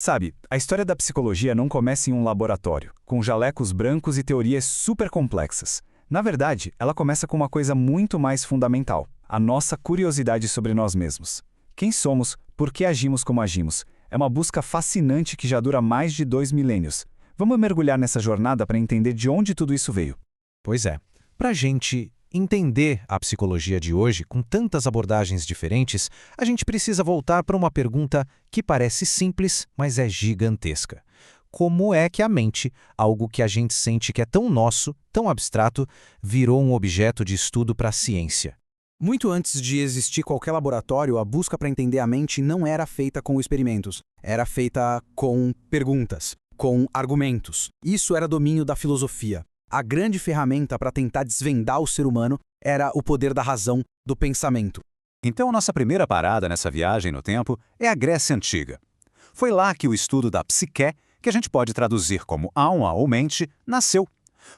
Sabe, a história da psicologia não começa em um laboratório, com jalecos brancos e teorias super complexas. Na verdade, ela começa com uma coisa muito mais fundamental: a nossa curiosidade sobre nós mesmos. Quem somos? Por que agimos como agimos? É uma busca fascinante que já dura mais de 2 milênios. Vamos mergulhar nessa jornada para entender de onde tudo isso veio. Pois é. Para a gente entender a psicologia de hoje, com tantas abordagens diferentes, a gente precisa voltar para uma pergunta que parece simples, mas é gigantesca. Como é que a mente, algo que a gente sente que é tão nosso, tão abstrato, virou um objeto de estudo para a ciência? Muito antes de existir qualquer laboratório, a busca para entender a mente não era feita com experimentos. Era feita com perguntas, com argumentos. Isso era domínio da filosofia. A grande ferramenta para tentar desvendar o ser humano era o poder da razão, do pensamento. Então, nossa primeira parada nessa viagem no tempo é a Grécia Antiga. Foi lá que o estudo da psique, que a gente pode traduzir como alma ou mente, nasceu.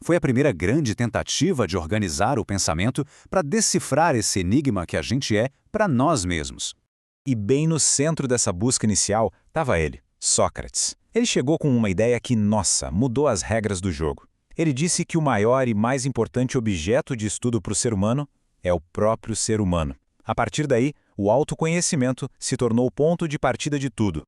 Foi a primeira grande tentativa de organizar o pensamento para decifrar esse enigma que a gente é para nós mesmos. E bem no centro dessa busca inicial estava ele, Sócrates. Ele chegou com uma ideia que, nossa, mudou as regras do jogo. Ele disse que o maior e mais importante objeto de estudo para o ser humano é o próprio ser humano. A partir daí, o autoconhecimento se tornou o ponto de partida de tudo.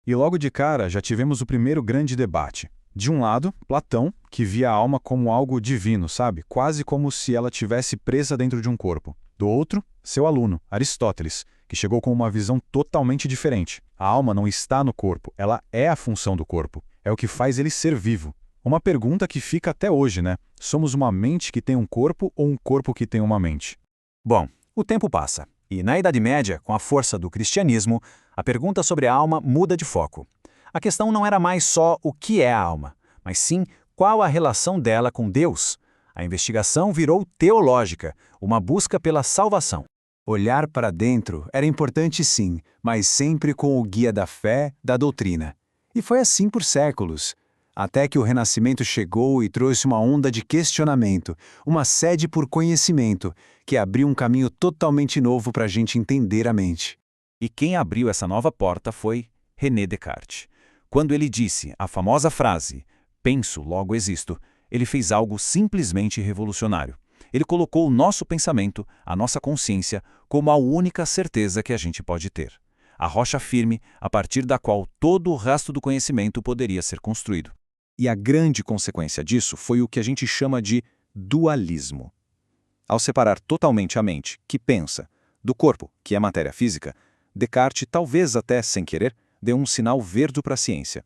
E logo de cara já tivemos o primeiro grande debate. De um lado, Platão, que via a alma como algo divino, sabe? Quase como se ela tivesse presa dentro de um corpo. Do outro, seu aluno, Aristóteles, que chegou com uma visão totalmente diferente. A alma não está no corpo, ela é a função do corpo. É o que faz ele ser vivo. Uma pergunta que fica até hoje, né? Somos uma mente que tem um corpo ou um corpo que tem uma mente? Bom, o tempo passa. E na Idade Média, com a força do cristianismo, a pergunta sobre a alma muda de foco. A questão não era mais só o que é a alma, mas sim qual a relação dela com Deus. A investigação virou teológica, uma busca pela salvação. Olhar para dentro era importante sim, mas sempre com o guia da fé, da doutrina. E foi assim por séculos. Até que o Renascimento chegou e trouxe uma onda de questionamento, uma sede por conhecimento, que abriu um caminho totalmente novo para a gente entender a mente. E quem abriu essa nova porta foi René Descartes. Quando ele disse a famosa frase, "penso, logo existo", ele fez algo simplesmente revolucionário. Ele colocou o nosso pensamento, a nossa consciência, como a única certeza que a gente pode ter. A rocha firme, a partir da qual todo o resto do conhecimento poderia ser construído. E a grande consequência disso foi o que a gente chama de dualismo. Ao separar totalmente a mente, que pensa, do corpo, que é matéria física, Descartes, talvez até sem querer, deu um sinal verde para a ciência.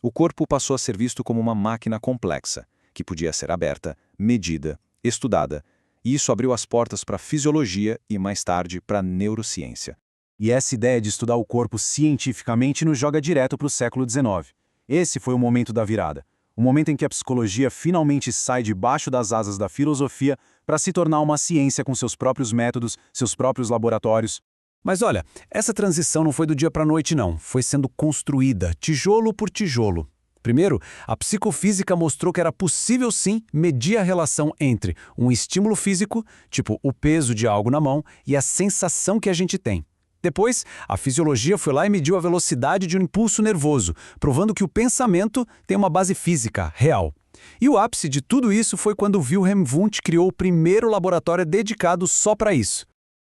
O corpo passou a ser visto como uma máquina complexa, que podia ser aberta, medida, estudada, e isso abriu as portas para a fisiologia e, mais tarde, para a neurociência. E essa ideia de estudar o corpo cientificamente nos joga direto para o século XIX. Esse foi o momento da virada. O momento em que a psicologia finalmente sai debaixo das asas da filosofia para se tornar uma ciência com seus próprios métodos, seus próprios laboratórios. Mas olha, essa transição não foi do dia para a noite não, foi sendo construída, tijolo por tijolo. Primeiro, a psicofísica mostrou que era possível sim medir a relação entre um estímulo físico, tipo o peso de algo na mão, e a sensação que a gente tem. Depois, a fisiologia foi lá e mediu a velocidade de um impulso nervoso, provando que o pensamento tem uma base física, real. E o ápice de tudo isso foi quando Wilhelm Wundt criou o primeiro laboratório dedicado só para isso.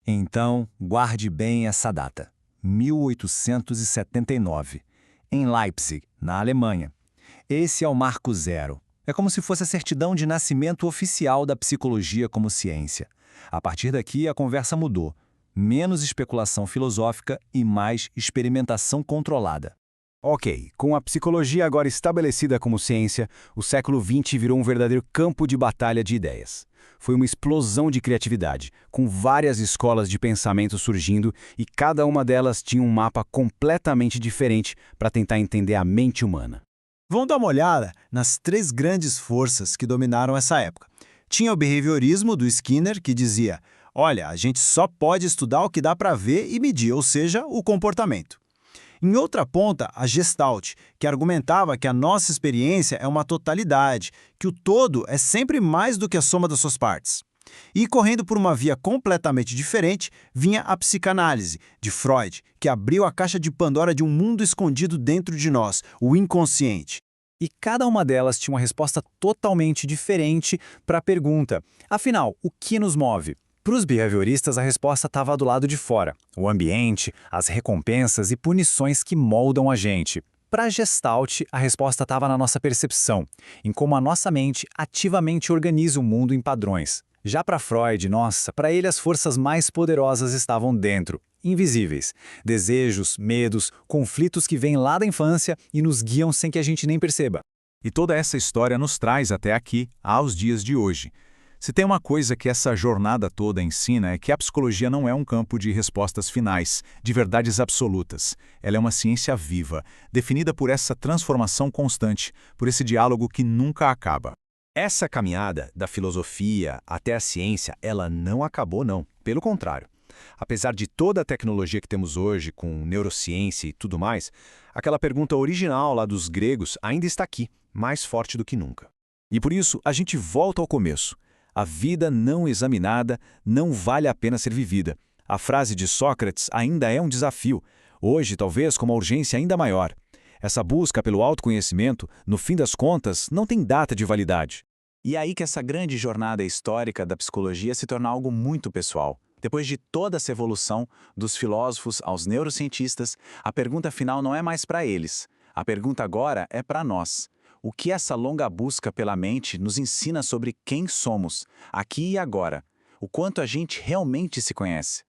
Então, guarde bem essa data, 1879, em Leipzig, na Alemanha. Esse é o marco zero. É como se fosse a certidão de nascimento oficial da psicologia como ciência. A partir daqui, a conversa mudou. Menos especulação filosófica e mais experimentação controlada. Ok, com a psicologia agora estabelecida como ciência, o século XX virou um verdadeiro campo de batalha de ideias. Foi uma explosão de criatividade, com várias escolas de pensamento surgindo e cada uma delas tinha um mapa completamente diferente para tentar entender a mente humana. Vamos dar uma olhada nas três grandes forças que dominaram essa época. Tinha o behaviorismo do Skinner, que dizia: olha, a gente só pode estudar o que dá para ver e medir, ou seja, o comportamento. Em outra ponta, a Gestalt, que argumentava que a nossa experiência é uma totalidade, que o todo é sempre mais do que a soma das suas partes. E correndo por uma via completamente diferente, vinha a psicanálise, de Freud, que abriu a caixa de Pandora de um mundo escondido dentro de nós, o inconsciente. E cada uma delas tinha uma resposta totalmente diferente para a pergunta: afinal, o que nos move? Para os behavioristas, a resposta estava do lado de fora: o ambiente, as recompensas e punições que moldam a gente. Para a Gestalt, a resposta estava na nossa percepção, em como a nossa mente ativamente organiza o mundo em padrões. Já para Freud, nossa, para ele as forças mais poderosas estavam dentro, invisíveis. Desejos, medos, conflitos que vêm lá da infância e nos guiam sem que a gente nem perceba. E toda essa história nos traz até aqui, aos dias de hoje. Se tem uma coisa que essa jornada toda ensina é que a psicologia não é um campo de respostas finais, de verdades absolutas. Ela é uma ciência viva, definida por essa transformação constante, por esse diálogo que nunca acaba. Essa caminhada da filosofia até a ciência, ela não acabou não, pelo contrário. Apesar de toda a tecnologia que temos hoje, com neurociência e tudo mais, aquela pergunta original lá dos gregos ainda está aqui, mais forte do que nunca. E por isso, a gente volta ao começo. A vida não examinada não vale a pena ser vivida. A frase de Sócrates ainda é um desafio, hoje talvez com uma urgência ainda maior. Essa busca pelo autoconhecimento, no fim das contas, não tem data de validade. E é aí que essa grande jornada histórica da psicologia se torna algo muito pessoal. Depois de toda essa evolução, dos filósofos aos neurocientistas, a pergunta final não é mais para eles. A pergunta agora é para nós. O que essa longa busca pela mente nos ensina sobre quem somos, aqui e agora? O quanto a gente realmente se conhece?